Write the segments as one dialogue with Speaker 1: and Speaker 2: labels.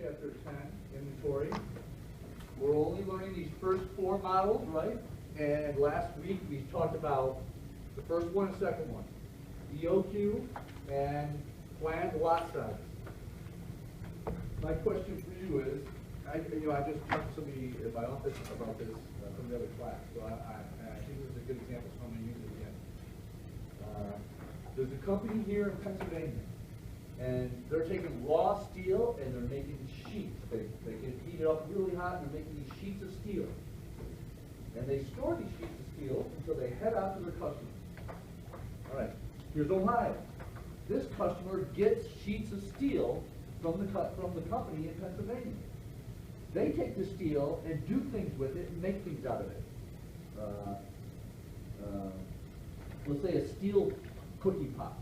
Speaker 1: Chapter 10, Inventory. We're only learning these first 4 models, right? And last week we talked about the first one and second one. EOQ and planned lot size. My question for you is, I just talked to somebody in my office about this from the other class, so I think this is a good example, so I'm going to use it again. There's a company here in Pennsylvania, and they're taking raw steel and they're making sheets. They can heat it up really hot and they're making these sheets of steel. And they store these sheets of steel until they head out to their customers. All right, here's Ohio. This customer gets sheets of steel from the company in Pennsylvania. They take the steel and do things with it and make things out of it. Let's say a steel cookie pot.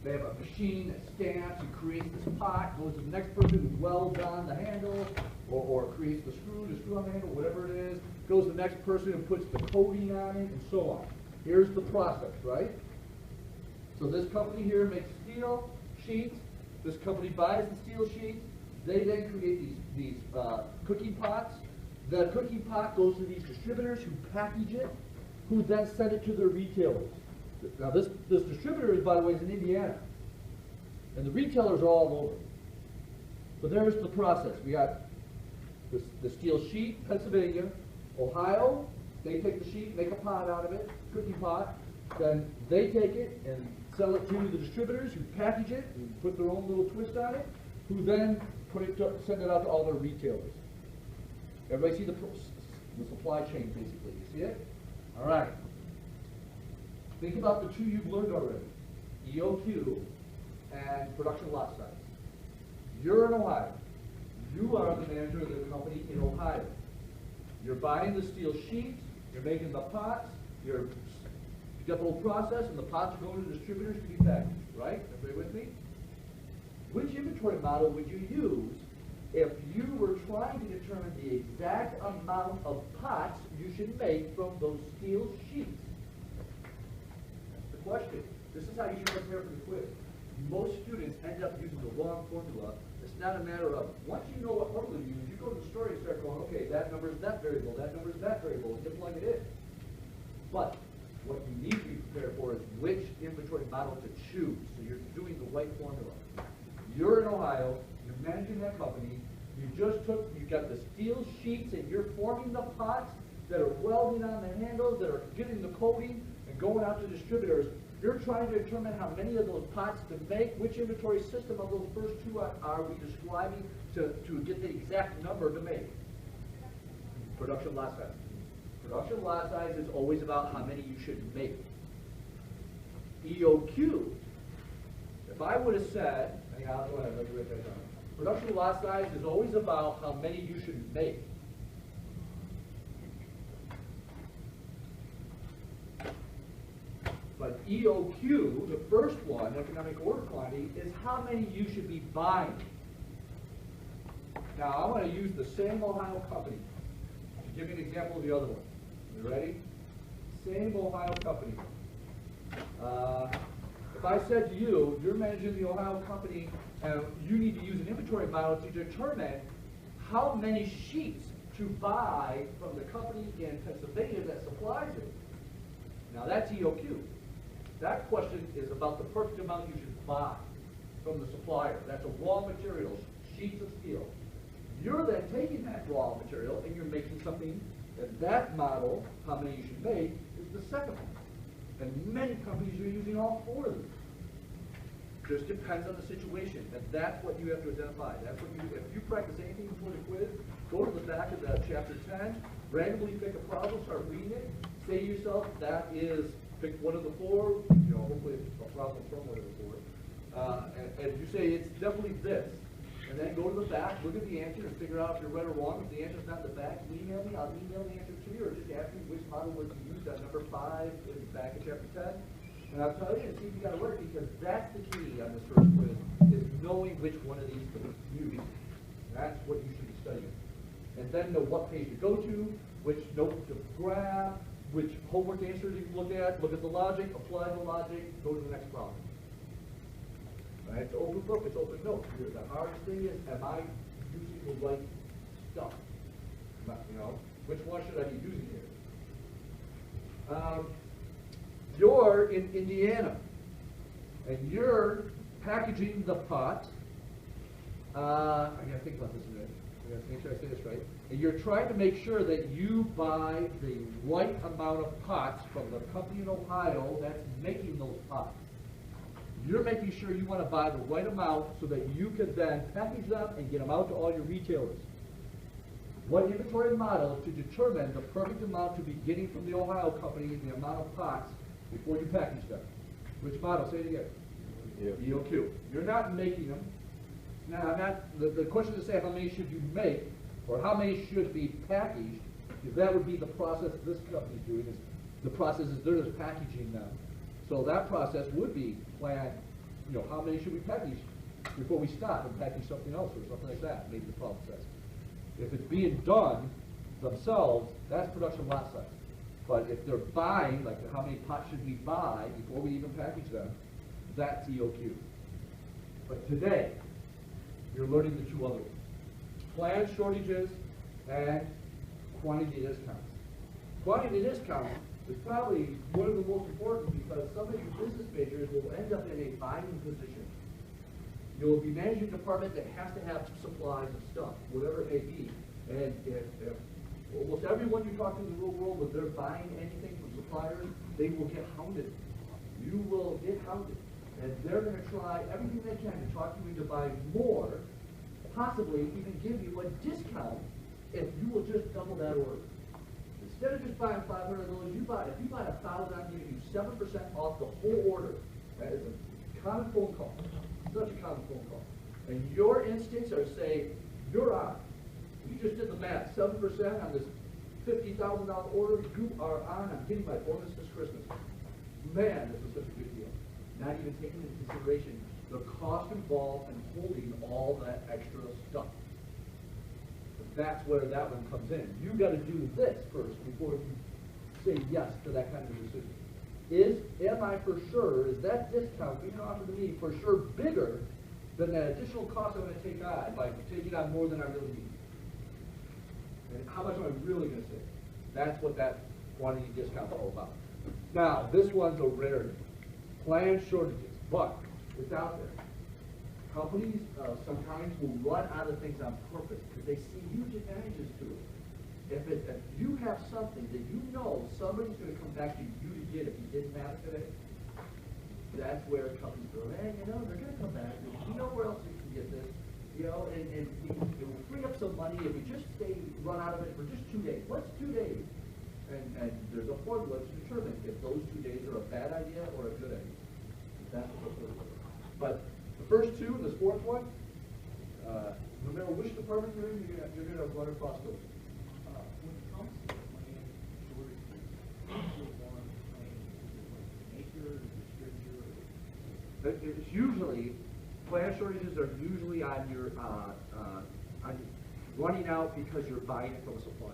Speaker 1: They have a machine that stamps and creates this pot, goes to the next person who welds on the handle, or creates the screw on the handle, whatever it is, goes to the next person and puts the coating on it, and so on. Here's the process, right? So this company here makes steel sheets. This company buys the steel sheets. They then create these cooking pots. The cooking pot goes to these distributors who package it, who then send it to their retailers. Now this distributor, by the way, is in Indiana, and the retailers are all over. But there's the process. We got the steel sheet, Pennsylvania, Ohio. They take the sheet, make a pot out of it, cookie pot. Then they take it and sell it to the distributors who package it and put their own little twist on it, who then send it out to all their retailers. Everybody see the supply chain, basically. You see it? All right. Think about the 2 you've learned already, EOQ and production lot size. You're in Ohio. You are the manager of the company in Ohio. You're buying the steel sheets, you're making the pots, you got the whole process, and the pots are going to distributors to be packaged, right? Everybody with me? Which inventory model would you use if you were trying to determine the exact amount of pots you should make from those steel sheets? Question. This is how you should prepare for the quiz. Most students end up using the wrong formula. It's not a matter of, once you know what formula to use, you go to the store and start going, okay, that number is that variable, that number is that variable, and you plug it in. But what you need to be prepared for is which inventory model to choose, so you're doing the right formula. You're in Ohio, you're managing that company, you got the steel sheets and you're forming the pots that are welding on the handles, that are getting the coating, and going out to distributors. You're trying to determine how many of those pots to make, which inventory system of those first 2 are we describing to get the exact number to make. Production lot size. Production lot size is always about how many you should make. EOQ, if I would have said, hang on, go ahead, let me write that down. Production lot size is always about how many you should make. But EOQ, the first one, economic order quantity, is how many you should be buying. Now, I want to use the same Ohio company to give you an example of the other one. You ready? Same Ohio company. If I said to you, you're managing the Ohio company, and you need to use an inventory model to determine how many sheets to buy from the company in Pennsylvania that supplies it. Now, that's EOQ. That question is about the perfect amount you should buy from the supplier. That's a raw material, sheets of steel. You're then taking that raw material and you're making something, and that model, how many you should make, is the second one. And many companies are using all 4 of them. Just depends on the situation, and that's what you have to identify. That's what if you practice anything before the quiz, go to the back of that chapter 10, randomly pick a problem, start reading it, say to yourself, that is, pick one of the 4, hopefully it's a problem from one of the 4, and you say it's definitely this, and then go to the back, look at the answer, and figure out if you're right or wrong. If the answer's not in the back, email me, I'll email the answer to you, or just ask me which model was used at number 5 in the back of chapter 10, and I'll tell you and see if you got it right, because that's the key on this first quiz, is knowing which one of these to use. That's what you should be studying. And then know what page to go to, which note to grab, which homework answers you can look at the logic, apply the logic, go to the next problem. Right? It's open book, it's open notes. The hardest thing is, am I using the right stuff? You know, which one should I be using here? You're in Indiana, and you're packaging the pot. I gotta think about this a minute. I gotta make sure I say this right. And you're trying to make sure that you buy the right amount of pots from the company in Ohio that's making those pots. You're making sure you want to buy the right amount so that you can then package them and get them out to all your retailers. What inventory model to determine the perfect amount to be getting from the Ohio company, the amount of pots before you package them? Which model? Say it again. EOQ. You're not making them. Now, the question is say how many should you make or how many should be packaged, because that would be the process this company's doing. Is the process is they're just packaging them. So that process would be planned, you know, how many should we package before we stop and package something else or something like that, maybe the problem says. If it's being done themselves, that's production lot size. But if they're buying, like how many pots should we buy before we even package them, that's EOQ. But today, you're learning the two other ones. Planned shortages and quantity discounts. Quantity discount is probably one of the most important because some of your business majors will end up in a buying position. You'll be managing a department that has to have supplies of stuff, whatever it may be. And if almost everyone you talk to in the real world, if they're buying anything from suppliers, they will get hounded. You will get hounded. And they're going to try everything they can to talk you into buying more, possibly even give you a discount if you will just double that order. Instead of just buying 500 of those, if you buy 1,000, I'm giving you 7% off the whole order. That is a common phone call. Such a common phone call. And your instincts are saying, you're on. You just did the math. 7% on this $50,000 order, you are on. I'm getting my bonus this Christmas. Man, this is such a good deal. Not even taking into consideration the cost involved in holding all that extra stuff. That's where that one comes in. You've got to do this first before you say yes to that kind of decision. Am I for sure, is that discount being offered to me for sure bigger than that additional cost I'm going to take on by taking on more than I really need? And how much am I really going to save? That's what that quantity discount is all about. Now, this one's a rarity. Planned shortages, but it's out there. Companies sometimes will run out of things on purpose because they see huge advantages to it. If you have something that you know somebody's going to come back to you to get if you didn't have it today, that's where companies go, hey, you know, they're going to come back. You know where else you can get this? You know, and it will free up some money if we just run out of it for just 2 days. What's 2 days? And there's a formula to determine if those 2 days are a bad idea or a good idea. That's what we're looking for. But the first two and this fourth one, no matter which department you're in, you're going to run across those.
Speaker 2: When it comes to planned shortages, who's the one planning? Maker, distributor?
Speaker 1: It's usually, planned shortages are usually on your, on running out because you're buying it from a supplier.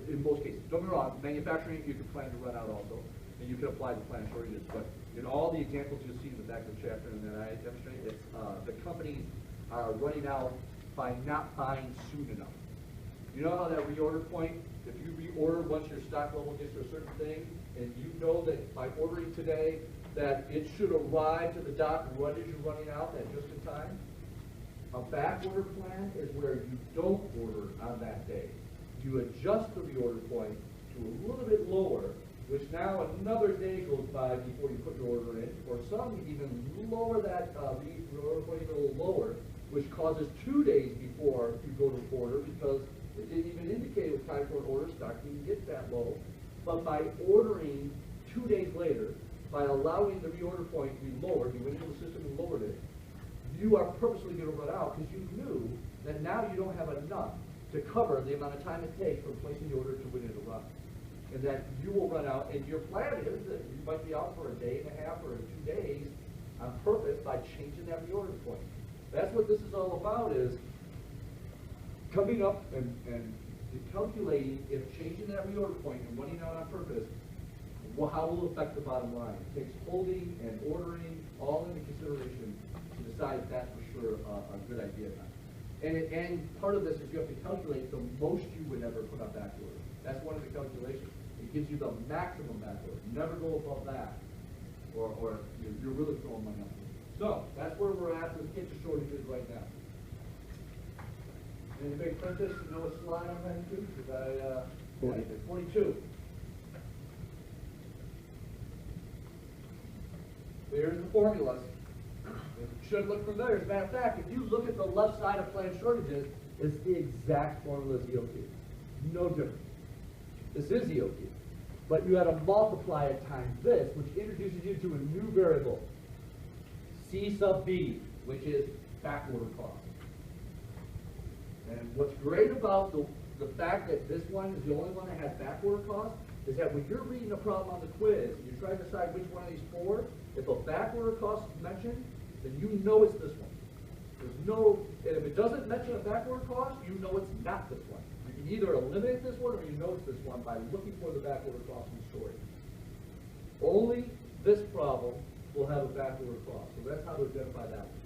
Speaker 1: In most cases. Don't get me wrong, manufacturing, you can plan to run out also, and you can apply the planned shortages, but in all the examples you'll see in the back of the chapter and that I demonstrate, it's the companies are running out by not buying soon enough. You know how that reorder point, if you reorder once your stock level gets to a certain thing, and you know that by ordering today, that it should arrive to the dock right as you're running out, that just in time? A back order plan is where you don't order on that day. You adjust the reorder point to a little bit lower, which now another day goes by before you put your order in, or some even lower that reorder point even a little lower, which causes 2 days before you go to order because it didn't even indicate it was time for an order, stock didn't get that low. But by ordering 2 days later, by allowing the reorder point to be lowered, you went into the system and lowered it, you are purposely going to run out because you knew that now you don't have enough to cover the amount of time it takes from placing the order to when it'll run. And that you will run out, and your plan is that you might be out for a day and a half or 2 days on purpose by changing that reorder point. That's what this is all about, is coming up and calculating if changing that reorder point and running out on purpose how will it affect the bottom line? It takes holding and ordering all into consideration to decide if that's for sure a good idea or not. And part of this is you have to calculate the most you would ever put on back order. That's one of the calculations. It gives you the maximum back order. Never go above that, or you're really throwing money out. So that's where we're at with kitchen shortages right now. Anybody print this to know what slide I'm heading to? Because 42. Here's the formulas. It should look familiar. As a matter of fact, if you look at the left side of plant shortages, it's the exact formula as EOQ. No difference. This is EOQ. But you had to multiply it times this, which introduces you to a new variable, C sub B, which is backorder cost. And what's great about the fact that this one is the only one that has backorder cost is that when you're reading a problem on the quiz and you're trying to decide which one of these four, if a backorder cost is mentioned, then you know it's this one. There's no, and if it doesn't mention a backorder cost, you know it's not this one. You can either eliminate this one or you know it's this one by looking for the backorder cost in the story. Only this problem will have a backorder cost, so that's how to identify that one.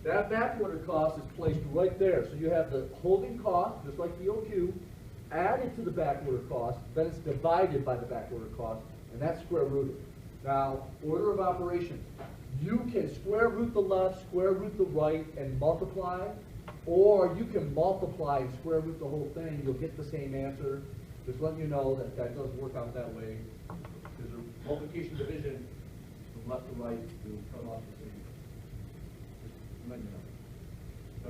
Speaker 1: That backorder cost is placed right there, so you have the holding cost, just like the OQ, added to the backorder cost, then it's divided by the backorder cost, and that's square rooted. Now, order of operations. You can square root the left, square root the right, and multiply, or you can multiply and square root the whole thing. You'll get the same answer. Just letting you know that that doesn't work out that way. There's a multiplication division from left to right to come off the same. Just letting you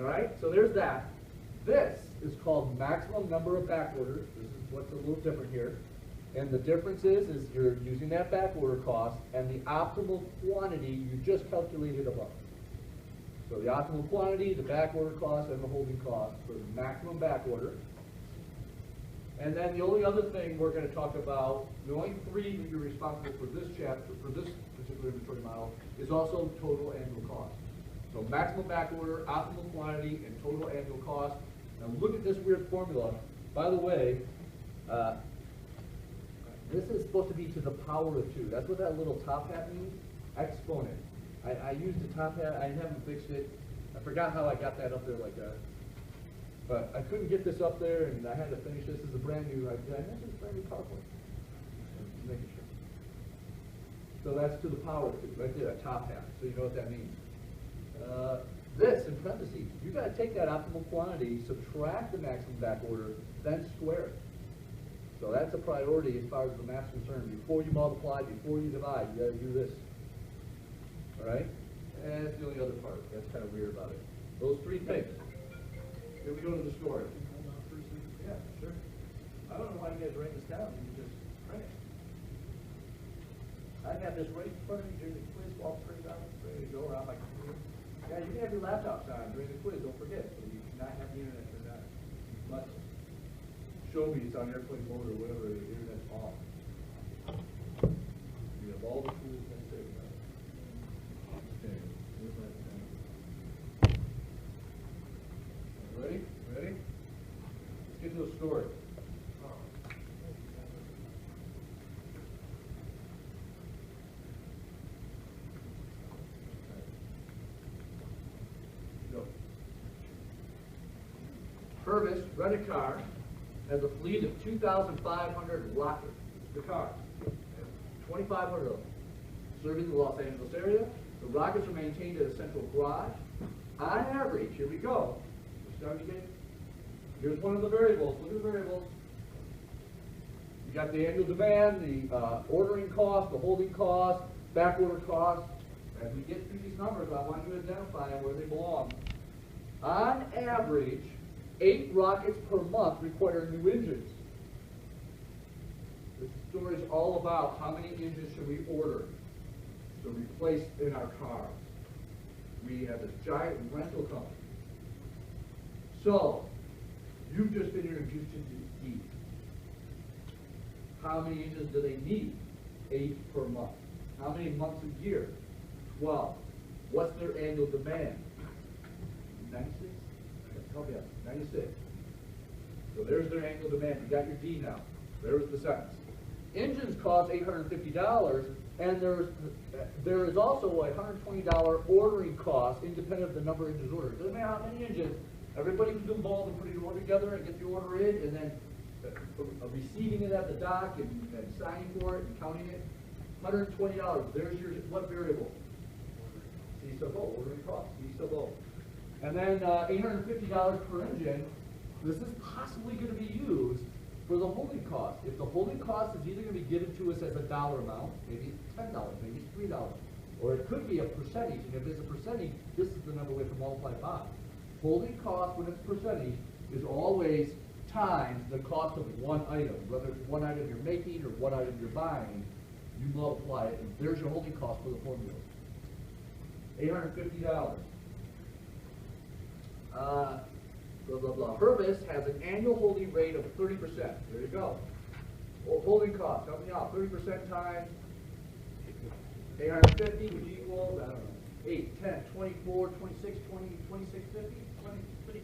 Speaker 1: know. All right, so there's that. This is called maximum number of back orders. This is what's a little different here. And the difference is you're using that back order cost and the optimal quantity you just calculated above. So the optimal quantity, the back order cost, and the holding cost for the maximum back order. And then the only other thing we're going to talk about, the only three that you're responsible for this chapter, for this particular inventory model, is also total annual cost. So maximum back order, optimal quantity, and total annual cost. Now look at this weird formula. By the way, this is supposed to be to the power of 2. That's what that little top hat means. Exponent. I used the top hat. I haven't fixed it. I forgot how I got that up there like that. But I couldn't get this up there, and I had to finish this. This is a brand new. I mentioned it's a brand new PowerPoint. Just making sure. So that's to the power of 2, right there, a top hat. So you know what that means. This in parentheses. You got to take that optimal quantity, subtract the maximum back order, then square it. So that's a priority as far as the math's concerned. Before you multiply, before you divide, you got to do this. All right? And that's the only other part. That's kind of weird about it. Those three things. Here we go to the story. Yeah, sure. I don't know why you guys write this down. You can just print it. I have this right in front of me during the quiz, all printed out, ready to go around my computer. Yeah, you can have your laptops on during the quiz, don't forget. So you cannot have the internet turned on. You must show me it's on airplane mode or whatever, the internet's off. You have all the tools necessary. Okay, here's my pen. Ready? Ready? Let's get to the story. Go. Purvis, Rent-A-Car, has a fleet of 2,500 lockers. The cars. 2,500 of them. Serving the Los Angeles area. The rockets are maintained at a central garage. On average, here we go. We're starting to get, here's one of the variables. Look at the variables. You got the annual demand, the ordering cost, the holding cost, back order cost. As we get through these numbers, I want you to identify where they belong. On average, 8 rockets per month require new engines. This story is all about how many engines should we order to replace in our cars. We have this giant rental company. So, you've just been introduced to these. How many engines do they need? 8 per month. How many months a year? 12. What's their annual demand? 96? Help you out. 96. So there's their annual demand. You got your D now. There's the sentence. Engines cost $850, and there is also a $120 ordering cost independent of the number of engines ordered. Doesn't matter how many engines, everybody can be involved in putting the order together and get the order in, and then receiving it at the dock and signing for it and counting it. $120. There's your what variable? C sub O, ordering cost, C sub O. And then $850 per engine. This is possibly going to be used for the holding cost. If the holding cost is either going to be given to us as a dollar amount, maybe it's $10, maybe it's $3, or it could be a percentage. And if it's a percentage, this is the number we have to multiply by. Holding cost, when it's percentage, is always times the cost of one item. Whether it's one item you're making or one item you're buying, you multiply it, and there's your holding cost for the formula. $850. Blah, blah, blah. Hervis has an annual holding rate of 30%. There you go. Well, holding cost, help me out. 30% times 850, which equals, I don't know, 8, 10, 24, 26, 20, 26, 50? 20,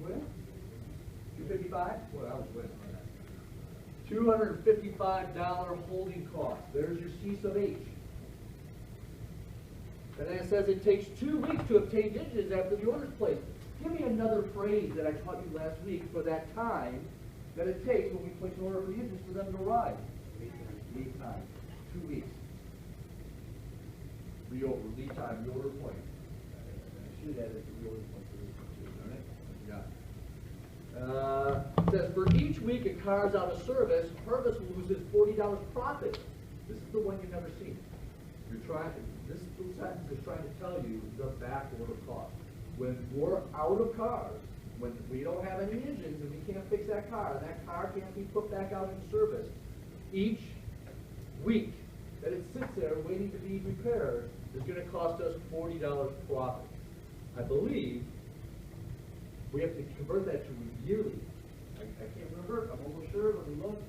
Speaker 1: what? 255? Well, I was winning. $255 holding cost. There's your C sub H. And then it says it takes 2 weeks to obtain digits after the order's placed. Give me another phrase that I taught you last week for that time that it takes when we place an order for the engines for them to arrive. Lead time. 2 weeks. Lead time, reorder point. I should add it to reorder point for this one too, alright? It says for each week a car's out of service, Hervis loses $40 profit. This is the one you've never seen. This sentence is trying to tell you the back order cost. When we're out of cars, when we don't have any engines and we can't fix that car, and that car can't be put back out in service, each week that it sits there waiting to be repaired is going to cost us $40 profit. I believe we have to convert that to yearly. I can't remember. I'm almost sure. Let me look.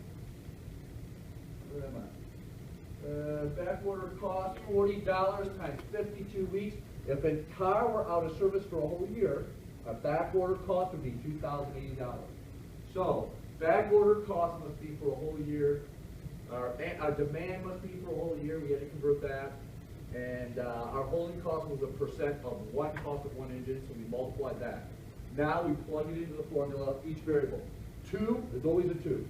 Speaker 1: Where am I? Back order cost $40 times 52 weeks. If a car were out of service for a whole year, a back order cost would be $2,080. So, back order cost must be for a whole year. Our demand must be for a whole year. We had to convert that. And our holding cost was a percent of one cost of one engine, so we multiplied that. Now we plug it into the formula, each variable. 2 is always a 2.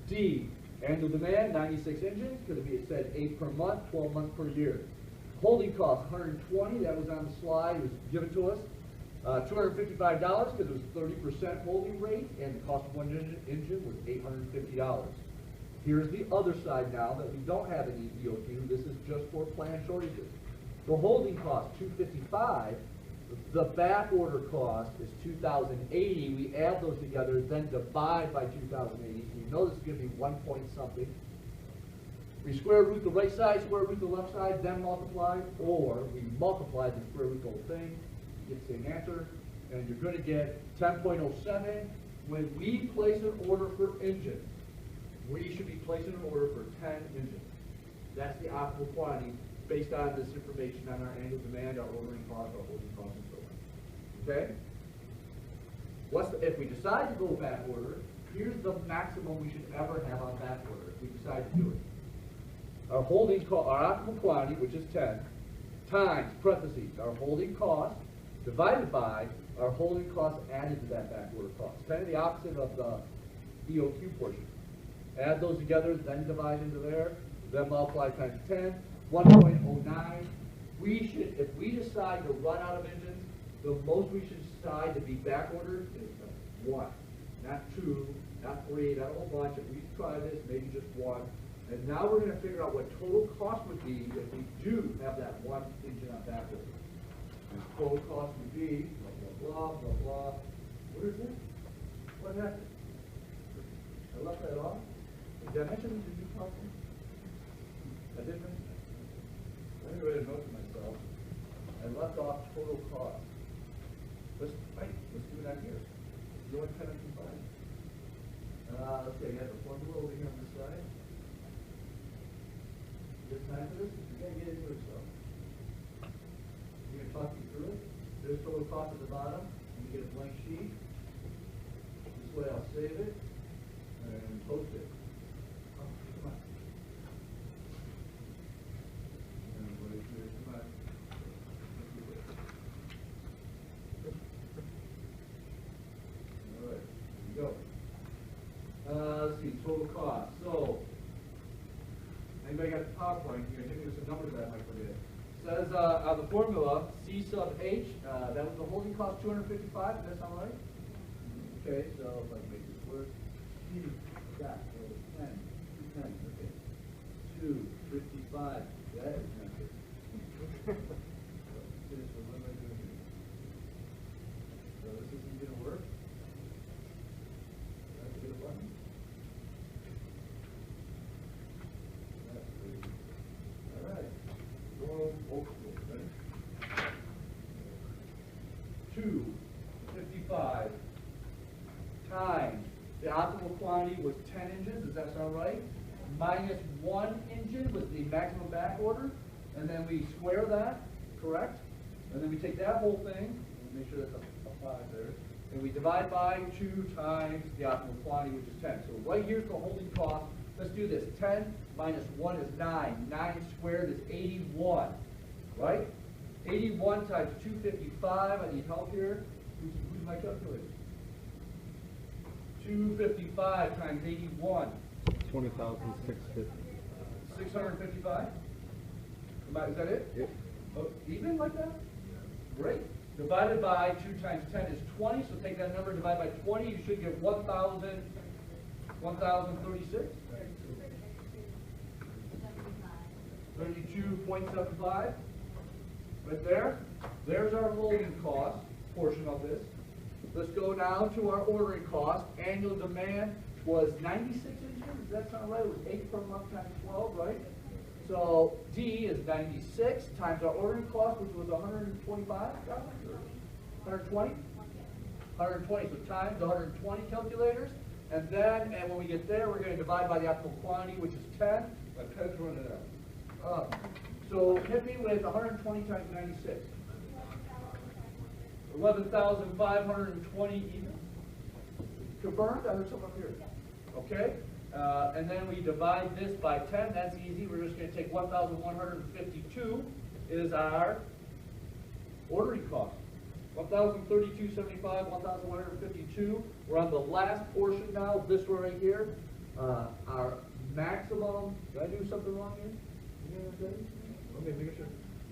Speaker 1: D, annual demand, 96 engines, because it said 8 per month, 12 months per year. Holding cost, 120, that was on the slide, it was given to us. $255 because it was 30% holding rate, and the cost of one engine was $850. Here's the other side now that we don't have any EOQ. This is just for planned shortages. The holding cost, $255. The back order cost is $2,080. We add those together, then divide by $2,080. We know this is going to be 1 point something. We square root the right side, square root the left side, then multiply, or we multiply the square root the whole thing. You get the same answer, and you're going to get 10.07. When we place an order for engines, we should be placing an order for 10 engines. That's the optimal quantity based on this information on our annual demand, our ordering cost, our holding cost, and so on. Okay? If we decide to go back order, here's the maximum we should ever have on back order if we decide to do it. Our holding cost, our optimal quantity, which is 10, times, parentheses, our holding cost, divided by our holding cost added to that back order cost. Kind of the opposite of the EOQ portion. Add those together, then divide into there, then multiply times 10, 1.09. We should, if we decide to run out of engines, the most we should decide to be back ordered is 1. Not 2, not 3, not a whole bunch. If we try this, maybe just 1. And now we're going to figure out what total cost would be if we do have that one engine on back order. And total cost would be blah, blah, blah, blah, blah. What is it? What happened? I left that off? Did I mention the new problem? I didn't mention that. I didn't write a note to myself. I left off total cost. Let's do that here. The only pen I can find. Okay, you have the formula over here on the side. You have time for this? You gotta get into it, so. I'm gonna talk you through it. There's total cost at the bottom. You get a blank sheet. This way I'll save it and post it. Oh, come on. total cost. So, anybody got the PowerPoint? You're gonna hit me with some numbers that I might forget. Says on the formula, C sub H, that was the holding cost 255. Does that sound right? Okay, so if I can make this work, C dot 10, 210, okay. 255. That is not good. So what am I doing here? So this isn't gonna work. I have to get a button. That's pretty good. All right. Ready? 255 times the optimal quantity was 10 inches. Does that sound right? Minus 1 inch was the maximum back order, and then we square that, correct? And then we take that whole thing, and make sure that's a 5 there, and we divide by 2 times the optimal quantity, which is 10. So right here's the holding cost. Let's do this. 10 minus 1 is 9. 9 squared is 81, right? 81 times 255. I need help here. Who's my calculator? 255 times 81.
Speaker 3: 20,650.
Speaker 1: 655? Is that it?
Speaker 3: Yep.
Speaker 1: Oh, even like that? Great. Divided by 2 times 10 is 20, so take that number, divide by 20, you should get 1,036? 32.75. Right there. There's our holding cost portion of this. Let's go now to our ordering cost. Annual demand was 96 inches. Does that sound right? It was 8 per month times 12, right? So D is 96 times our ordering cost, which was 125, 120? 120, so times 120 calculators. And then, when we get there, we're going to divide by the optimal quantity, which is 10. My pen's running out. So hit me with 120 times 96. 11,520 even. Confirmed? I heard something up here. Okay. And then we divide this by 10. That's easy. We're just going to take 1,152 is our ordering cost. 1,032.75, 1,152. We're on the last portion now. This one right here. Our maximum. Did I do something wrong here? Okay, make sure.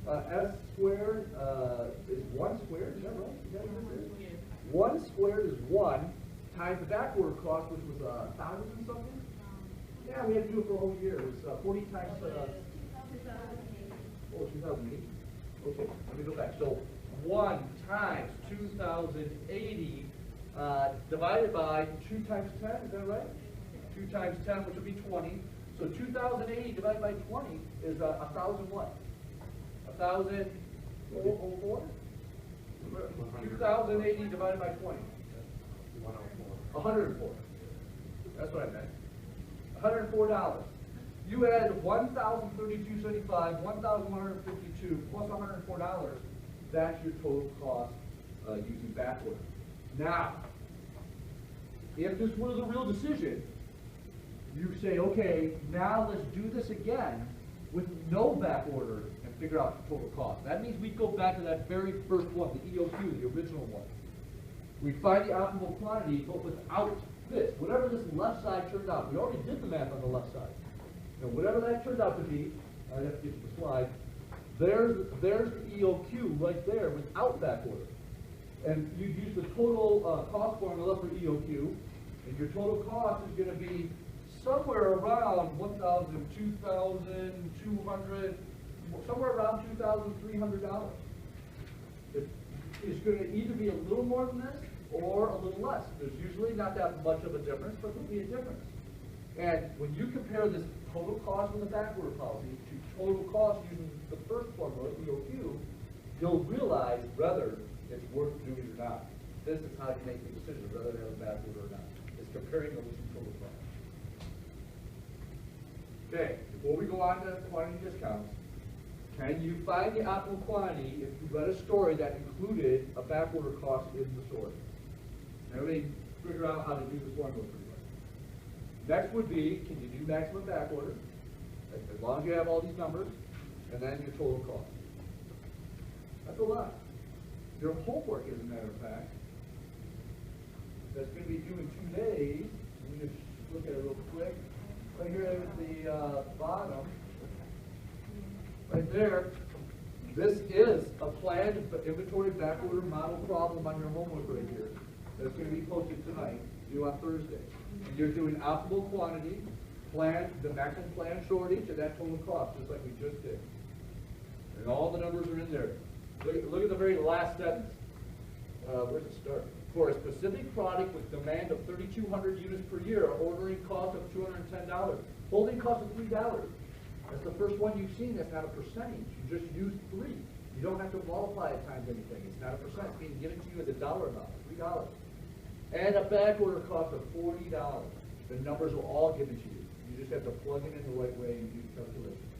Speaker 1: S squared is 1 squared. Is that right? Is that what it is? 1 squared is 1 times the backward cost, which was 1,000 something. Yeah, we had to do it for a whole year. It was 40 times. 2008. Okay, let me go back. So 1 times 2,080 divided by 2 times 10. Is that right? 2 times 10, which would be 20. So 2,080 divided by 20 is 1,000 what? 1,004? 2,080 divided by 20. 104. That's what I meant. $104. You add 1,032.75, 1,152 plus $104. That's your total cost using back order. Now, if this was a real decision, you say, okay, now let's do this again with no back order and figure out the total cost. That means we go back to that very first one, the EOQ, the original one. We find the optimal quantity, but without this. Whatever this left side turned out. We already did the math on the left side. Now, whatever that turned out to be, I have to get to the slide, there's the EOQ right there without back order. And you use the total cost formula for EOQ, and your total cost is going to be somewhere around 1,000, 2,200, somewhere around $2,300. It's going to either be a little more than this or a little less. There's usually not that much of a difference, but there'll be a difference. And when you compare this total cost in the backward policy to total cost using the first formula, EOQ, you'll realize whether it's worth doing or not. This is how you make the decision whether to have a backward or not. It's comparing those two total costs. Okay, before we go on to quantity discounts, can you find the optimal quantity if you read a story that included a backorder cost in the story? Everybody figure out how to do this formula pretty much. Next would be, can you do maximum backorder? As long as you have all these numbers, and then your total cost. That's a lot. Your homework, as a matter of fact, that's going to be due in 2 days. Let me just look at it real quick. the bottom, right there, this is a planned inventory backorder model problem on your homework right here. That's going to be posted tonight, due on Thursday. And you're doing optimal quantity, plan, the maximum planned shortage, and that total cost, just like we just did. And all the numbers are in there. Look at the very last sentence. Where's it start? For a specific product with demand of 3,200 units per year, ordering cost of $210. Holding cost of $3. That's the first one you've seen. That's not a percentage. You just used 3. You don't have to multiply it times anything. It's not a percent. It's being given to you as a dollar amount, $3. And a back order cost of $40. The numbers are all given to you. You just have to plug it in the right way and do calculations.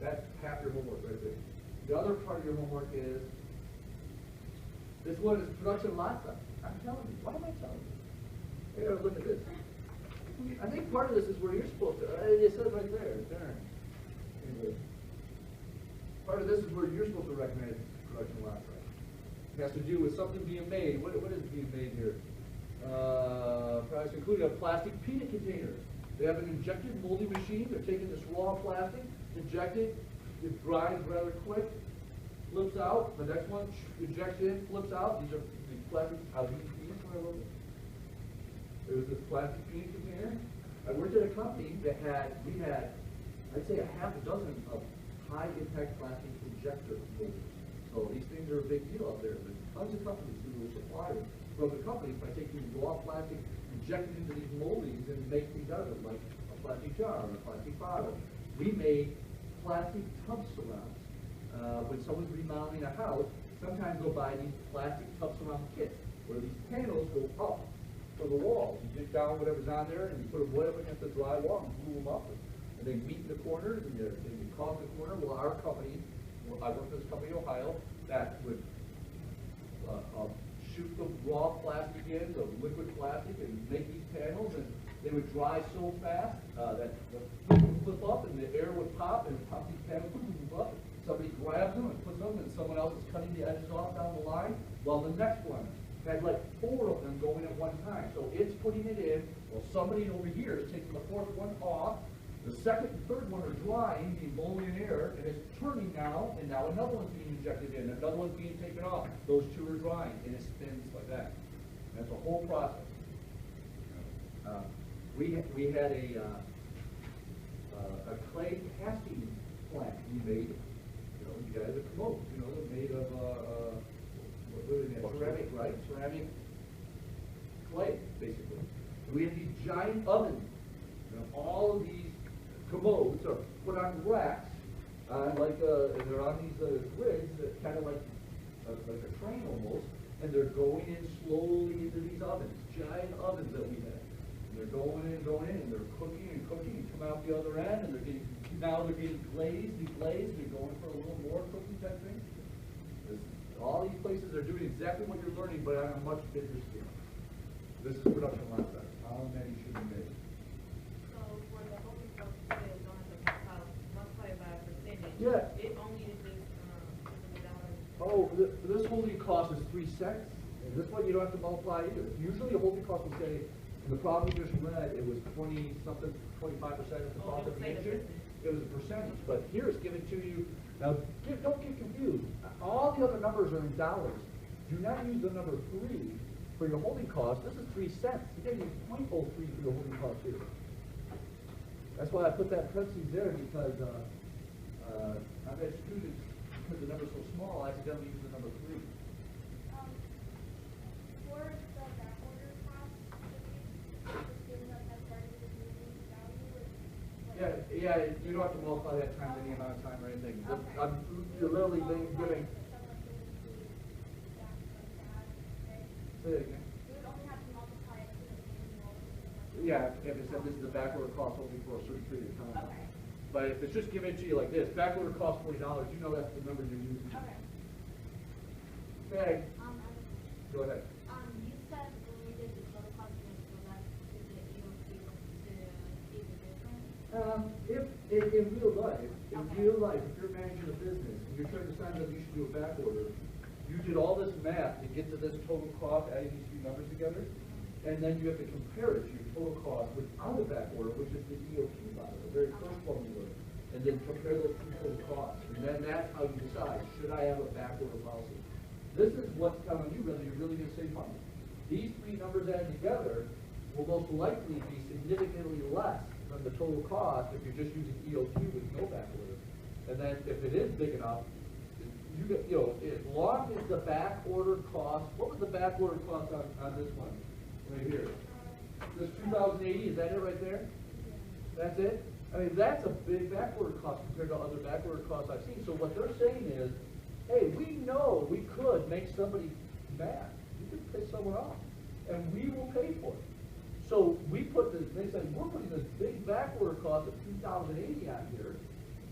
Speaker 1: That's half your homework right there. The other part of your homework is, this one is production lot size. I'm telling you. Why am I telling you? Here, look at this. I think part of this is where you're supposed to. It says right there. Darn. Anyway. Part of this is where you're supposed to recognize production lot size. It has to do with something being made. What is being made here? Products including a plastic peanut container. They have an injected molding machine. They're taking this raw plastic, inject it, it dries rather quick, flips out. The next one, injects in, flips out. These are the plastic, peanuts, what I love it. There was this plastic peanut container. I worked at a company that we had, I'd say, a half a dozen of high impact plastic injector molders. So these things are a big deal out there. There's tons of companies who will supply from the companies by taking raw plastic, injecting into these moldings and make things out of it, like a plastic jar or a plastic bottle. We made plastic tub surrounds. When someone's remodeling a house, sometimes they'll buy these plastic tub surround kits where these panels go up for the walls. You dig down whatever's on there and you put them right up against the drywall and glue them up. And they meet in the corners and you cause the corner. Well, our company, I worked for this company in Ohio, that would shoot the raw plastic in, the liquid plastic, and make these panels, and they would dry so fast that the food would flip up and the air would pop and pop these panels up. Somebody grabs them and puts them, and someone else is cutting the edges off down the line, while the next one had like 4 of them going at one time. So it's putting it in, while somebody over here is taking the 4th one off. The 2nd and 3rd one are drying, being blown in air, and it's turning now, and now another one's being injected in, another one's being taken off. Those 2 are drying, and it spins like that. That's a whole process. We had a clay casting plant we made. You guys are commode. They're made of ceramic, right? Ceramic clay, basically. And we had these giant ovens. All of these commodes are put on racks, and they're on these grids, kind of like a train almost, and they're going in slowly into these ovens, giant ovens that we had. And they're going in, and they're cooking and come out the other end, and they're getting glazed, deglazed, they're going for a little more cooking type thing. All these places are doing exactly what you're learning, but on a much bigger scale. This is production line size. How many should be made?
Speaker 4: So for the holding cost, you don't have to multiply by a percentage.
Speaker 1: Yeah.
Speaker 4: It only is this $600.
Speaker 1: Oh, this holding cost is 3 cents. And this one you don't have to multiply either. Usually a holding cost will say, in the problem we just read, it was 20-something, 25% of the cost of the engine. It was a percentage. But here it's given to you. Now, don't get confused. All the other numbers are in dollars. Do not use the number 3 for your holding cost. This is 3 cents. You gave me 0.03 for the holding cost here. That's why I put that parentheses there, because I've had students, because the number's so small, I accidentally use the number 3.
Speaker 5: For the back order cost, assume that that's part of the moving value?
Speaker 1: Yeah, you don't have to multiply that times any amount of time or anything.
Speaker 5: Okay.
Speaker 1: You're literally giving. Say it again.
Speaker 5: You would only have to multiply it to the same.
Speaker 1: Yeah, if it said this is the back order cost only for a certain period of time.
Speaker 5: Okay.
Speaker 1: But if it's just given to you like this, back order cost $40, you know that's the number you're using.
Speaker 5: Okay.
Speaker 1: Okay, go ahead.
Speaker 5: You said when we did the total cost of it, so that's is it able to see the difference?
Speaker 1: If in real life, if you're managing a business and you're trying to decide whether you should do a back order, you did all this math to get to this total cost, adding these 2 numbers together. and then you have to compare it to your total cost without a back order, which is the EOQ model, the very first one we learned, and then compare those two total costs. And then that's how you decide, should I have a back order policy? This is what's telling you whether you're really going to save money. These three numbers added together will most likely be significantly less than the total cost if you're just using EOQ with no back order. And then if it is big enough, you get, as long as the back order cost, what was the back order cost on this one? Right here. This 2080, is that it right there? That's it? I mean, that's a big back order cost compared to other back order costs I've seen. So what they're saying is, hey, we know we could make somebody mad. We could piss someone off. And we will pay for it. So we put this, they said, we're putting this big back order cost of 2080 on here,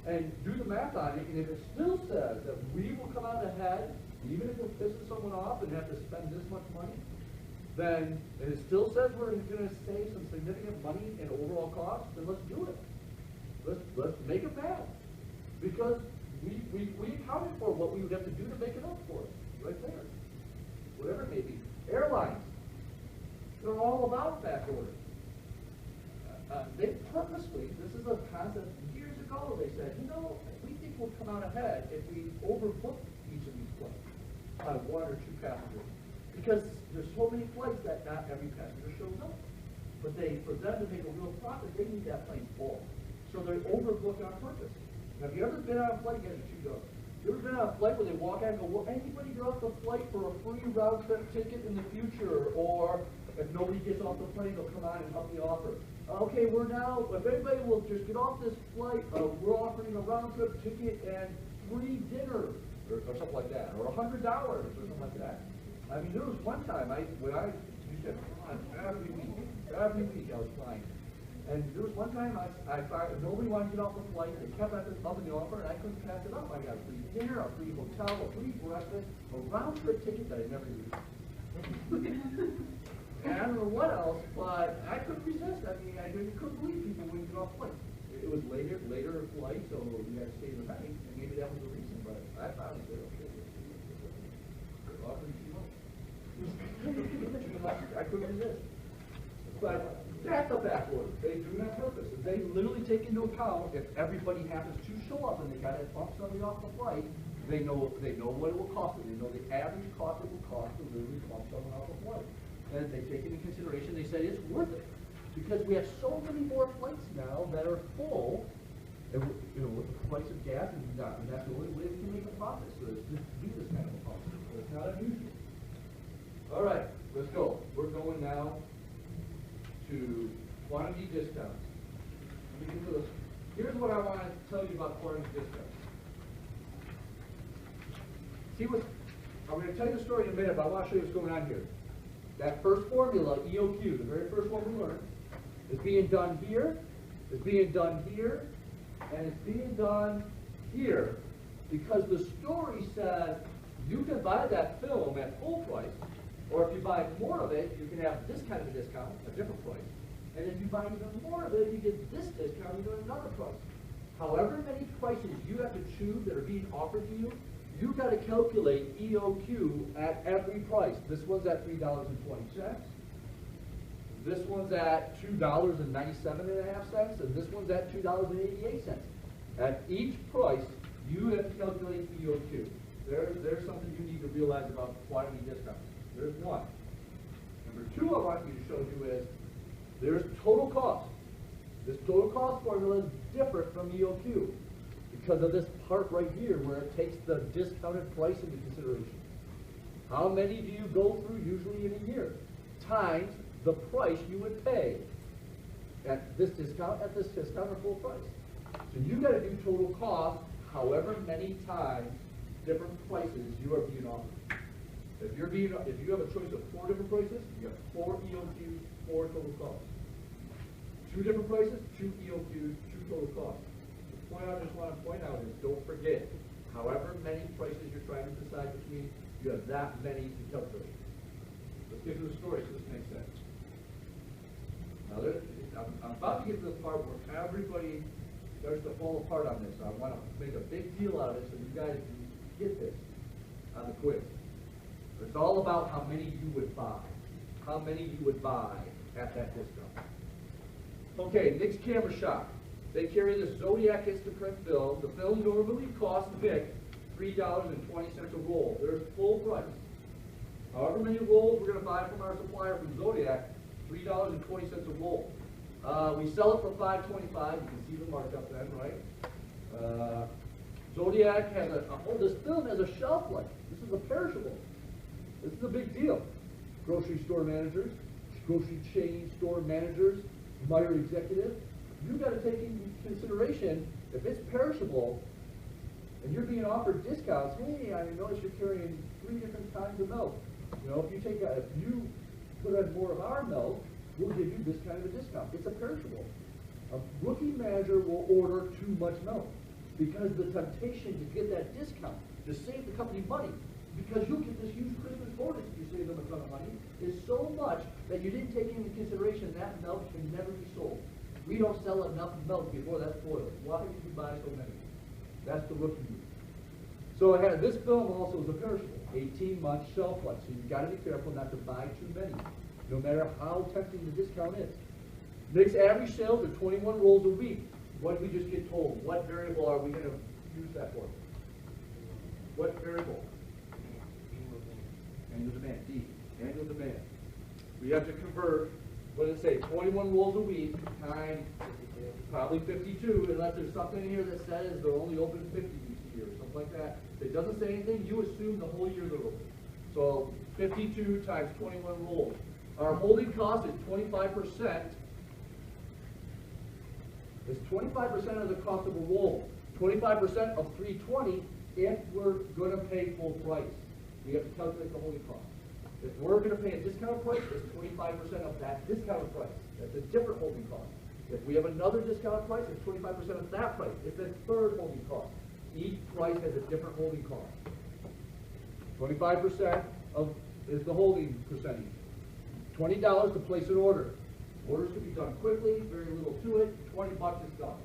Speaker 1: and do the math on it, and if it still says that we will come out ahead, even if we're pissing someone off and have to spend this much money, then, and it still says we're going to save some significant money in overall cost, then let's do it. Let's make it bad. Because we accounted for what we would have to do to make it up for it, right there. Whatever it may be. Airlines, they're all about back order. They purposely, this is a concept years ago, they said, we think we'll come out ahead if we overbook each of these flights by one or two passengers. Because there's so many flights that not every passenger shows up. But for them to make a real profit, they need that plane full. So they overbook on purpose. Have you ever been on a flight? Yes, you go. You ever been on a flight where they walk out and go, will anybody get off the flight for a free round trip ticket in the future? Or if nobody gets off the plane, they'll come on and help me offer. Okay, if everybody will just get off this flight, we're offering a round trip ticket and free dinner, or something like that, or $100 or something like that. I mean, there was one time you said, come on, every week I was flying. And there was one time I found nobody wanted to get off the flight. They kept up the offer, and I couldn't pass it up. I got a free dinner, a free hotel, a free breakfast, a round trip ticket that I never used. And I don't know what else, but I couldn't resist. I mean, I couldn't believe people wouldn't get off flights. It was later flight, so we had to stay the night, and maybe that was the reason. But I found it okay. Offering too much. I couldn't resist. But that's a back order. They do it on purpose. And they literally take into account if everybody happens to show up and they got to bump somebody off the flight, they know what it will cost them. They know the average cost it will cost to literally bump someone off the flight. And they take into consideration, they say it's worth it. Because we have so many more flights now that are full, and with the price of gas, and that's the only way we can make a profit. So it's just do this kind of a profit. So it's not unusual. All right, let's go. We're going now to quantity discounts. Here's what I want to tell you about quantity discounts. I'm going to tell you the story in a minute, but I want to show you what's going on here. That first formula, EOQ, the very first one we learned, is being done here, is being done here, and it's being done here. Because the story says you can buy that film at full price, or if you buy more of it, you can have this kind of a discount, a different price. And if you buy even more of it, you get this discount, you get another price. However many prices you have to choose that are being offered to you, you've got to calculate EOQ at every price. This one's at $3.20. This one's at $2.97.5 and this one's at $2.88. At each price, you have to calculate EOQ. There's something you need to realize about quantity discounts. There's one. Number two I want you to show you is there's total cost. This total cost formula is different from EOQ because of this part right here where it takes the discounted price into consideration. How many do you go through usually in a year? Times the price you would pay at this discount, or full price. So you got to do total cost however many times different prices you are being offered. If you have a choice of 4 different prices, you have 4 EOQs, 4 total costs. 2 different prices, 2 EOQs, 2 total costs. The point I just want to point out is don't forget, however many prices you're trying to decide between, you have that many to calculate. Let's get to the story so this makes sense. Now, I'm about to get to the part where everybody starts to fall apart on this. So I want to make a big deal out of it so you guys can get this on the quiz. It's all about how many you would buy. how many you would buy at that discount. Okay, Nick's Camera Shop. They carry this Zodiac Instaprint film. The film normally costs Nick $3.20 a roll. They're full price. However many rolls we're going to buy from our supplier from Zodiac, $3.20 a roll. We sell it for $5.25. You can see the markup then, right? Zodiac has this film has a shelf life. This is a perishable. This is a big deal. Grocery store managers, grocery chain store managers, Meyer executives, you've got to take into consideration if it's perishable and you're being offered discounts. Hey, I notice you're carrying 3 different kinds of milk. You know, if you put in more of our milk, we'll give you this kind of a discount. It's a perishable. A rookie manager will order too much milk because the temptation to get that discount, to save the company money, because you'll get this huge Christmas bonus if you save them a ton of money, is so much that you didn't take into consideration that milk can never be sold. We don't sell enough milk before that spoils. Why did you buy so many? That's the rookie move. So this film also is a perishable, 18-month shelf life. So you've got to be careful not to buy too many, no matter how tempting the discount is. Nick's average sales are 21 rolls a week. What did we just get told? What variable are we going to use that for? What variable? Annual demand. D. Annual demand. We have to convert, what did it say, 21 rolls a week times probably 52, unless there's something in here that says they're only open 50 weeks a year or something like that. If it doesn't say anything, you assume the whole year they're open. So 52 times 21 rolls. Our holding cost is 25%. It's 25% of the cost of a roll. 25% of $3.20 if we're going to pay full price. We have to calculate the holding cost. If we're going to pay a discounted price, it's 25% of that discounted price. That's a different holding cost. If we have another discounted price, it's 25% of that price. It's a third holding cost. Each price has a different holding cost. 25% is the holding percentage. $20 to place an order. Orders can be done quickly, very little to it. $20 is done.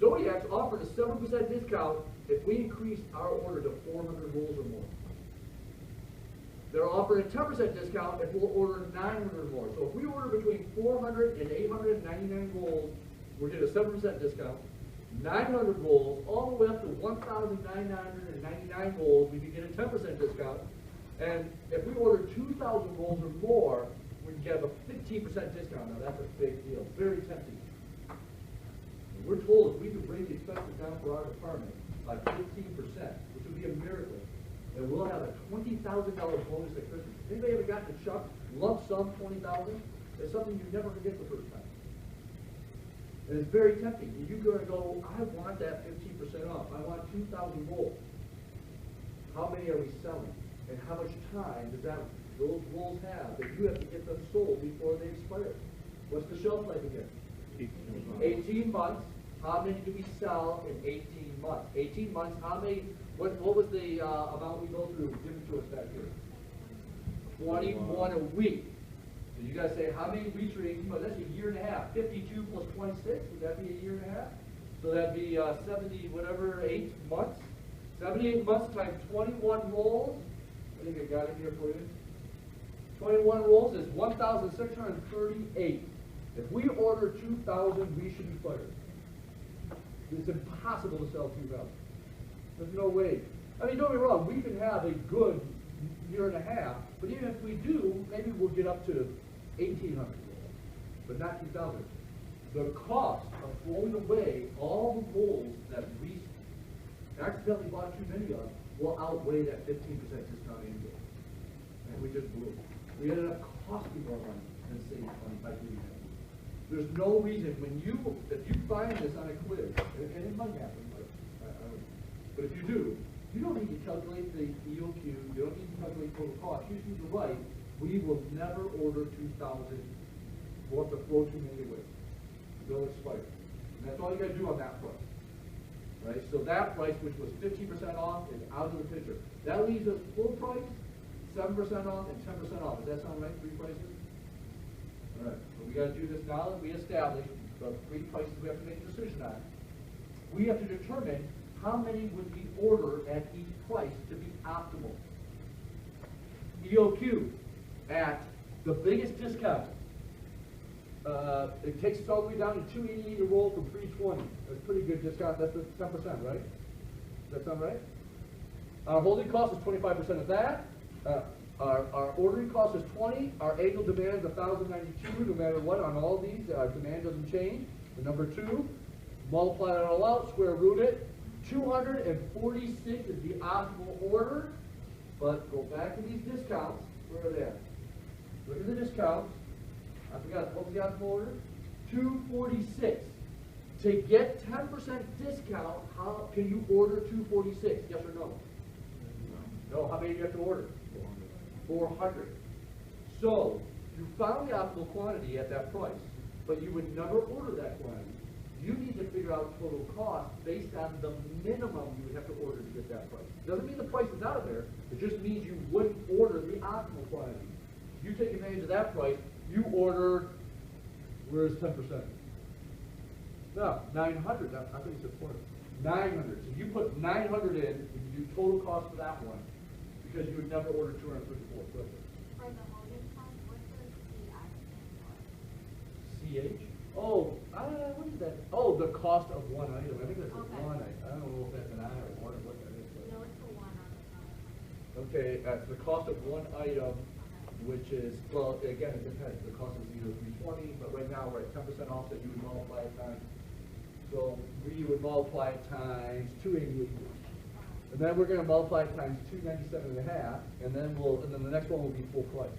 Speaker 1: Zodiac's offered a 7% discount if we increase our order to 400 rolls or more. They're offering a 10% discount if we'll order 900 or more. So if we order between 400 and 899 rolls, we'll get a 7% discount. 900 rolls, all the way up to 1,999 rolls, we can get a 10% discount. And if we order 2,000 rolls or more, we can get a 15% discount. Now that's a big deal. Very tempting. And we're told if we could bring the expenses down for our department by 15%, which would be a miracle, and we'll have a $20,000 bonus at Christmas. Anybody ever gotten a chuck, lump sum $20,000? It's something you never forget the first time. And it's very tempting. You're going to go, I want that 15% off. I want 2,000 rolls. How many are we selling? And how much time does those rolls have that you have to get them sold before they expire? What's the shelf life again? 18 months. How many do we sell in 18 months? 18 months, how many, what was the amount we go through given to us back here? 21 a week. So you guys say, how many weeks are 18 months? That's a year and a half. 52 plus 26, would that be a year and a half? So that'd be 8 months. 78 months times 21 rolls. I think I got it here for you. 21 rolls is 1,638. If we order 2,000, we should be fired. It's impossible to sell 2,000. There's no way. I mean, don't get me wrong, we can have a good year and a half, but even if we do, maybe we'll get up to 1,800, but not 2,000. The cost of throwing away all the rolls that we accidentally bought too many of will outweigh that 15% discount anyway. And we just blew it. We ended up costing more money than saving money by doing that. There's no reason if you find this on a quiz, and it might happen, but if you do, you don't need to calculate the EOQ, you don't need to calculate total cost. You just need to write, we will never order 2,000. We'll have to throw too many away. They'll expire. And that's all you got to do on that price. Right? So that price, which was 15% off, is out of the picture. That leaves us full price, 7% off, and 10% off. Does that sound right? 3 prices? All right. So we got to do this now that we establish the 3 prices we have to make a decision on. We have to determine how many would we order at each price to be optimal. EOQ at the biggest discount. It takes us all the way down to $288 a roll from $320. That's a pretty good discount. That's 10%, right? Does that sound right? Our holding cost is 25% of that. Our ordering cost is 20. Our annual demand is 1,092. No matter what, on all these, our demand doesn't change. The number 2, multiply it all out, square root it. 246 is the optimal order. But go back to these discounts. Where are they at? Look at the discounts. I forgot, what was the optimal order? 246. To get 10% discount, how can you order 246? Yes or no? No. How many do you have to order? 400. So, you found the optimal quantity at that price, but you would never order that quantity. You need to figure out total cost based on the minimum you would have to order to get that price. Doesn't mean the price is out of there. It just means you wouldn't order the optimal quantity. You take advantage of that price, you order, where's 10%? No, 900. I think it's a 900. So you put 900 in, and you do total cost for that one, because you would never order 234.
Speaker 5: For the holding cost, what does CI stand for?
Speaker 1: CH? Oh, what is that? Oh, the cost of one item. I think that's a
Speaker 5: Okay.
Speaker 1: one item. I don't know if that's an I or one or what that is. But.
Speaker 5: No, it's the one on the top.
Speaker 1: Okay, it's the cost of one item, which is, well, again, it depends. The cost is either 320, but right now we're at 10% off, so you would multiply it times. So we would multiply it times 288. And then we're going to multiply it times 297 and a half, and then the next one will be full price.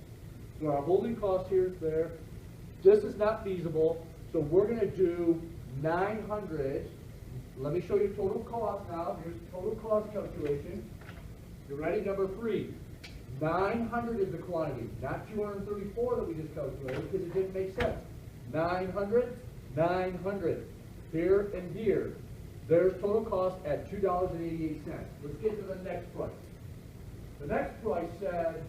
Speaker 1: So our holding cost here is there. This is not feasible, so we're going to do 900. Let me show you total cost now. Here's total cost calculation. You ready? Number 3. 900 is the quantity, not 234 that we just calculated because it didn't make sense. 900, 900. Here and here. There's total cost at $2.88. Let's get to the next price. The next price said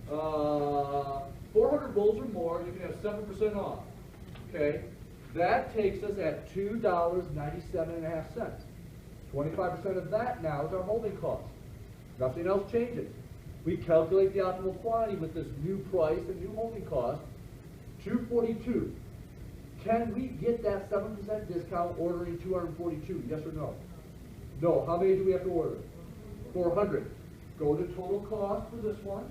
Speaker 1: 400 rolls or more, you can have 7% off. Okay? That takes us at $2.97.5. 25% of that now is our holding cost. Nothing else changes. We calculate the optimal quantity with this new price and new holding cost, $242. Can we get that 7% discount ordering 242? Yes or no? No. How many do we have to order? 400. Go to total cost for this one.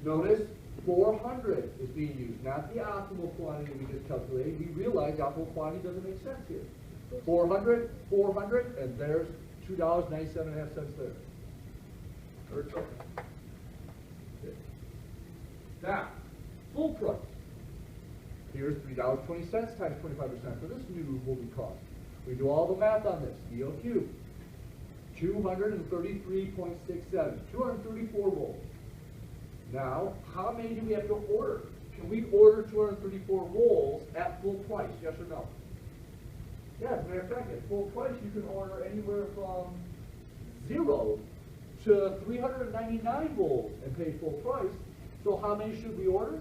Speaker 1: Notice 400 is being used, not the optimal quantity we just calculated. We realize optimal quantity doesn't make sense here. 400, 400, and there's $2.97.5 there. Third token. Okay. Now, full price. Here's $3.20 times 25% for this new holding cost. We do all the math on this. EOQ. 233.67. 234 rolls. Now, how many do we have to order? Can we order 234 rolls at full price? Yes or no? Yeah, as a matter of fact, at full price, you can order anywhere from 0 to 399 rolls and pay full price. So how many should we order?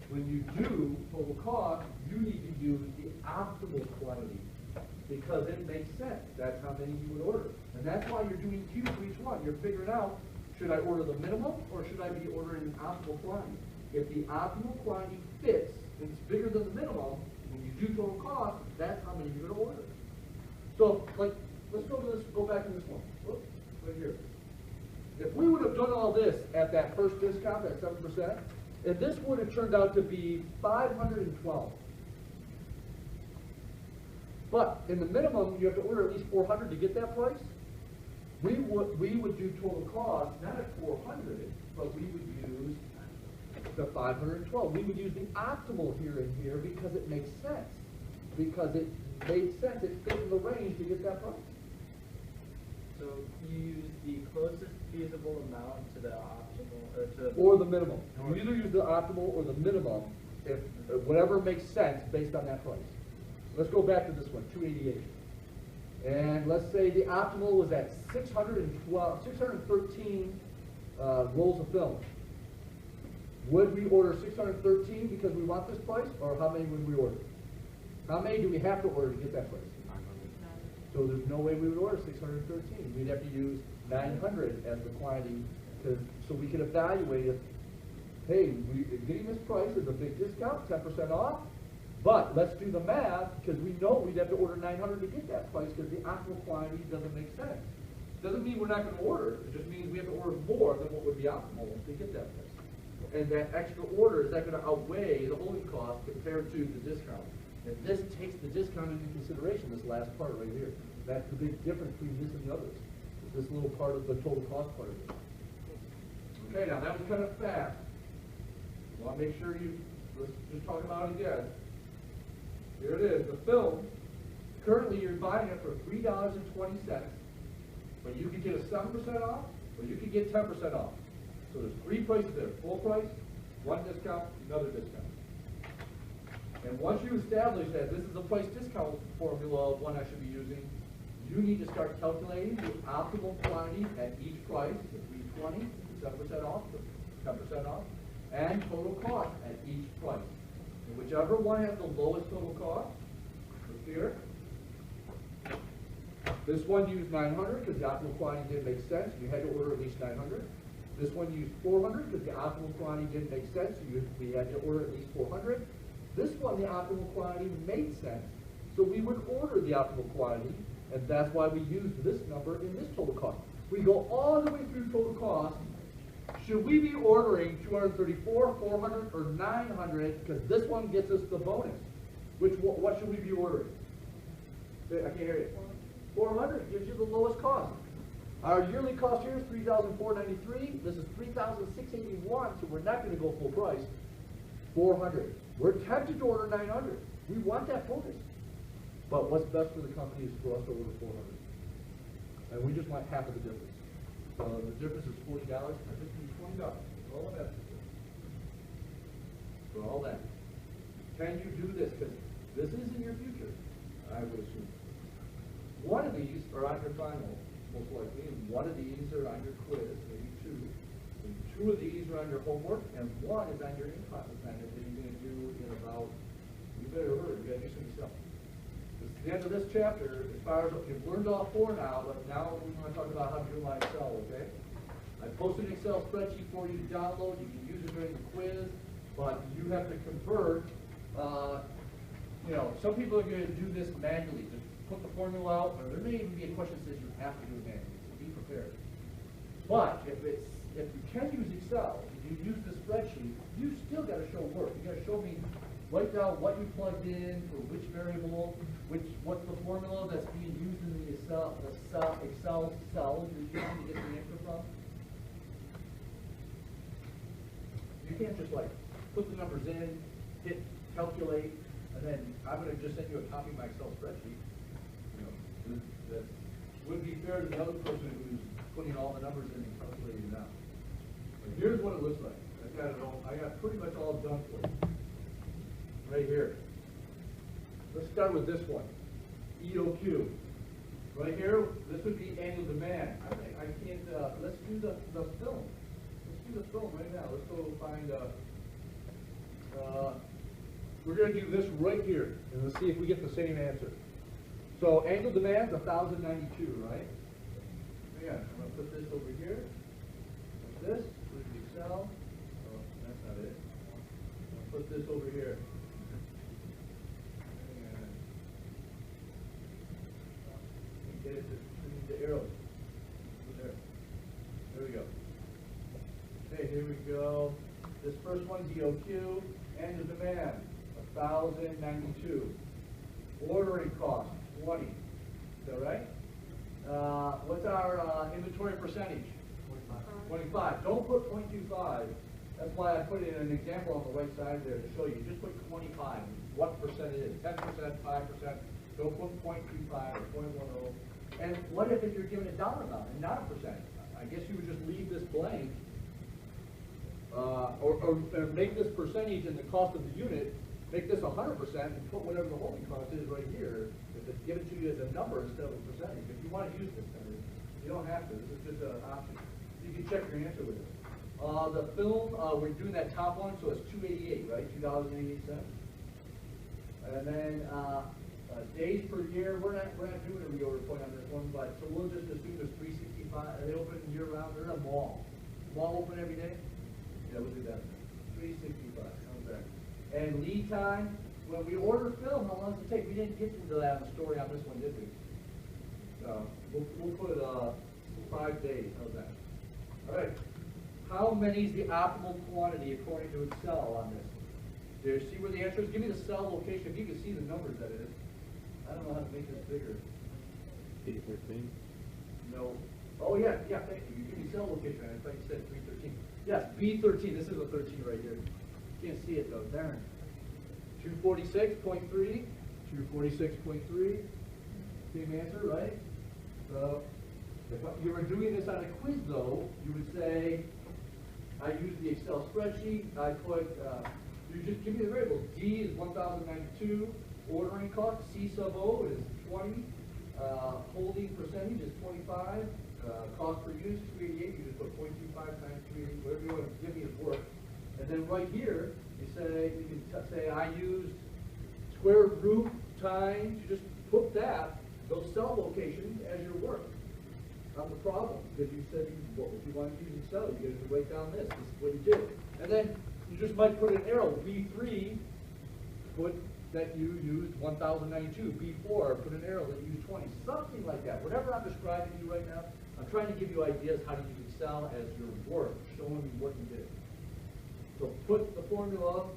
Speaker 1: When you do total cost, you need to use the optimal quantity because it makes sense. That's how many you would order. And that's why you're doing Q for each one. You're figuring out, should I order the minimum or should I be ordering an optimal quantity? If the optimal quantity fits and it's bigger than the minimum, when you do total cost, that's how many you're going to order. So, like, let's go back to this one. Whoops, right here. If we would have done all this at that first discount, at 7%, and this would have turned out to be 512. But in the minimum, you have to order at least 400 to get that price. We would do total cost, not at 400, but we would use the 512. We would use the optimal here and here because it makes sense. Because it made sense, it fit in the range to get that price.
Speaker 6: So you use the closest feasible amount to the optimal,
Speaker 1: Or the minimum. You either use the optimal or the minimum, if whatever makes sense based on that price. Let's go back to this one, 288. And let's say the optimal was at 613 rolls of film. Would we order 613 because we want this price, or how many would we order? How many do we have to order to get that price? So there's no way we would order 613. We'd have to use 900 as the quantity because, so we can evaluate if, hey, getting this price is a big discount, 10% off, but let's do the math, because we know we'd have to order 900 to get that price, because the optimal quantity doesn't make sense. Doesn't mean we're not going to order, it just means we have to order more than what would be optimal to get that price. And that extra order, is that going to outweigh the holding cost compared to the discount? And this takes the discount into consideration, this last part right here. That's the big difference between this and the others. This little part of the total cost part of it. Okay, now that was kind of fast. I want to make sure let's just talk about it again. Here it is, the film. Currently you're buying it for $3.20, but you can get a 7% off, or you can get 10% off. So there's three prices there, full price, one discount, another discount. And once you establish that this is a price discount formula of one I should be using, you need to start calculating the optimal quantity at each price, the 320, 7% off, 10% off, and total cost at each price. And whichever one has the lowest total cost, look here. This one used 900 because the optimal quantity didn't make sense. You had to order at least 900. This one used 400 because the optimal quantity didn't make sense. We had to order at least 400. This one, the optimal quantity made sense. So we would order the optimal quantity, and that's why we used this number in this total cost. We go all the way through total cost. Should we be ordering 234, 400, or 900? Because this one gets us the bonus. What should we be ordering? I can't hear you. 400 gives you the lowest cost. Our yearly cost here is $3,493. This is $3,681, so we're not going to go full price. 400. We're tempted to order 900. We want that bonus. But what's best for the company is for us to order 400. And we just want half of the difference. The difference is $40. I think we need $20. For all of that. For all that. Can you do this? Because this is in your future, I would assume. One of these are on your final, most likely, and one of these are on your quiz, maybe two. And two of these are on your homework, and one is on your in-class assignment that you're going to do in about, you better hurry, you got to do some stuff. This is the end of this chapter. As far as, you've learned all four now, but now we want to talk about how to utilize Excel, okay? I posted an Excel spreadsheet for you to download. You can use it during the quiz, but you have to convert. Some people are going to do this manually. Just put the formula out, or there may even be a question that says you have to do it manually, so be prepared. But if you can use Excel, if you use the spreadsheet, you still got to show work. You got to show me, write down what you plugged in for which variable, what's the formula that's being used in the Excel cell you're using to get the answer from. You can't just put the numbers in, hit calculate, and then I'm going to just send you a copy of my Excel spreadsheet. That would be fair to the other person who's putting all the numbers in and calculating it out. But here's what it looks like. I got pretty much all done for you. Right here. Let's start with this one. EOQ. Right here, this would be annual demand. I can't, let's do the film. Let's do the film right now. Let's go find, we're going to do this right here, and let's see if we get the same answer. So annual demand is 1,092, right? Again, I'm going to put this over here. Like this, put it in Excel. Oh, that's not it. I'll put this over here. And get it to the arrows. There. There we go. Okay, here we go. This first one's EOQ. Annual demand, 1,092. Ordering cost, 20. Is that right? What's our inventory percentage? 25. Don't put 0.25. That's why I put in an example on the right side there to show you. Just put 25. What percent it is? 10%, 5%. Don't put 0.25 or 0.10. And what if you're given a dollar amount and not a percent? I guess you would just leave this blank, or make this percentage in the cost of the unit. Make this 100% and put whatever the holding cost is right here. If it's given to you as a number instead of a percentage. If you want to use this, you don't have to. This is just an option. You can check your answer with it. The film, we're doing that top one, so it's $2.88, right? $2.88. And then days per year, we're not doing a reorder point on this one, but so we'll just assume there's 365. They open year round. They're in a mall. small open every day? Yeah, we'll do that. $365, how's that? And lead time, when we order film, how long does it take? We didn't get into that on the story on this one, did we? We'll put 5 days, how's that? All right. How many is the optimal quantity according to Excel on this? Do you see where the answer is? Give me the cell location, if you can see the numbers that it is. I don't know how to make this bigger.
Speaker 3: B13.
Speaker 1: No. Oh, yeah, thank you. You give me cell location, I thought you said 313. Yes, B13, this is a 13 right here. Can't see it though, darn. 246.3, 246.3. Same answer, right? If you were doing this on a quiz though, you would say, I use the Excel spreadsheet, I put, you just give me the variables. D is 1,092, ordering cost, C sub O is 20, holding percentage is 25, cost per unit is 288, you just put 0.25 times 388, whatever you want to give me is work. And then right here, you can say I used square root times, you just put that, those cell locations as your work on the problem. Because you said if you want to use Excel, you got to write down this. This is what you did. And then you just might put an arrow. B3, put that you used 1,092. B4, put an arrow that you used 20. Something like that. Whatever I'm describing to you right now, I'm trying to give you ideas how to use Excel as your work, showing you what you did. So put the formula,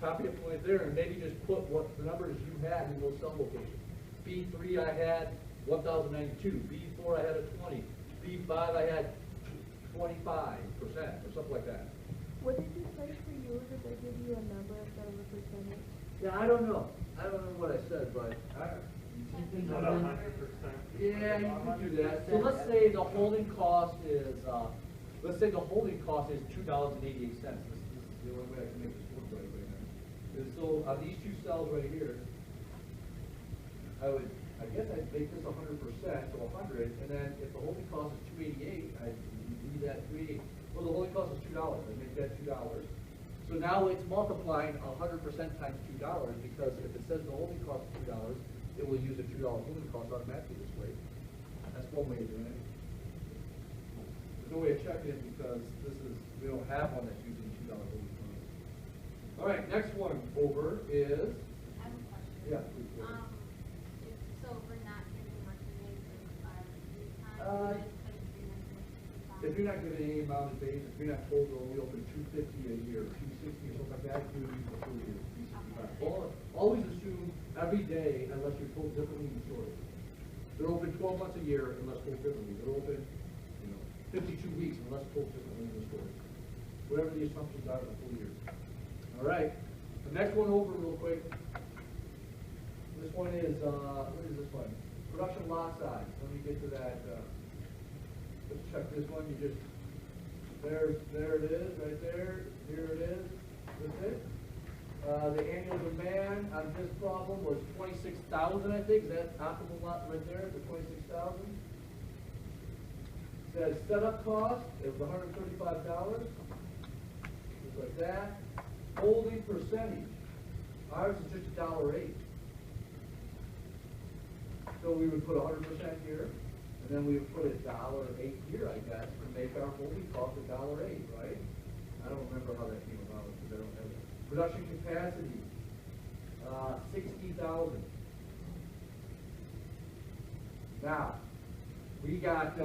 Speaker 1: copy it from right there, and maybe just put what the numbers you had in those cell locations. B3 I had 1,092. B4 I had a 20. B5 I had 25% or something like that.
Speaker 7: What did you say for you? Did they give you a number instead of a percentage?
Speaker 1: Yeah, I don't know. I don't know what I said, but
Speaker 2: Not 100%.
Speaker 1: yeah, you can do that. So let's say the holding cost is $2.88. This is the only way I can make this work right now. And so on these two cells right here, I guess I'd make this 100%, so 100, and then if the holding cost is 288, I'd leave that 388. Well, the holding cost is $2. I'd make that $2. So now it's multiplying 100% times $2 because if it says the holding cost is $2, it will use a $2 holding cost automatically this way. That's one way of doing it. There's no way of checking it because we don't have one that's using $2 holding cost. All right, next one over is.
Speaker 5: I have a question.
Speaker 1: Yeah, please go ahead.
Speaker 5: So we're not giving working days or lead time, just putting 365?
Speaker 1: If you're not given any amount of days, if you're not told to only open 250 a year, 260 or something like that, you would use the full year, 365. Always assume every day unless you're told differently in the story. They're open 12 months a year unless told differently. They're open, 52 weeks unless told differently in the story. Whatever the assumptions are in the full year. All right. The next one over real quick. This one is, what is this one? Production lot size. Let me get to that. Let's check this one. You just, there it is, right there. Here it is. That's it. The annual demand on this problem was 26,000, I think. Is that optimal lot right there, the 26,000? Says setup cost, it was $135. Just like that. Holding percentage. Ours is just $1.08. So we would put 100% here, and then we would put $1.08 here, I guess, to make our holding cost $1.08, right? I don't remember how that came about because I don't have it. Production capacity, 60,000. Now, we got,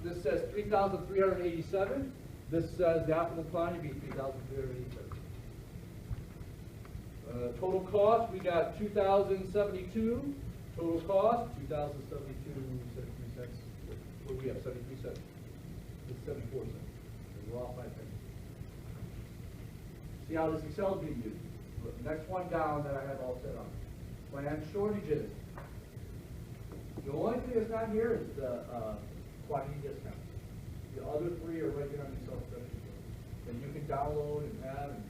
Speaker 1: this says 3,387. This says the optimal quantity would be 3,387. Total cost, we got 2,072. Total cost, 2,072, 73 cents. What do we have, 73 cents? It's 74 cents. We're off by 10. See how this Excel is being used. Look, next one down that I have all set up. Planned shortages. The only thing that's not here is the quantity discount. The other three are right here on the Excel spreadsheet. And you can download and have, and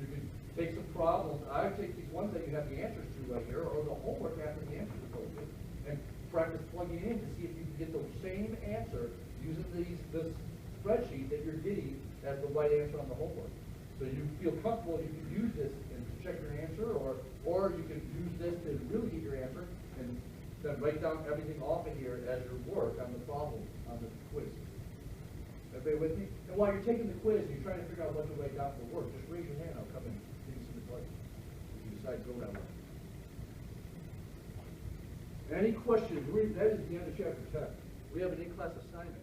Speaker 1: you can take some problems. I would take these ones that you have the answers to right here, or the homework after the answers are told you, and practice plugging in to see if you can get the same answer using this spreadsheet that you're getting as the right answer on the homework. So you feel comfortable, you can use this and check your answer, or you can use this to really get your answer, and then write down everything off in here as your work on the problem, on the quiz. Everybody with me? And while you're taking the quiz, and you're trying to figure out what to write down for work, just raise your hand, I'll come and give you some advice. If you decide to go that way. Any questions? That is the end of chapter 10. We have an in-class assignment.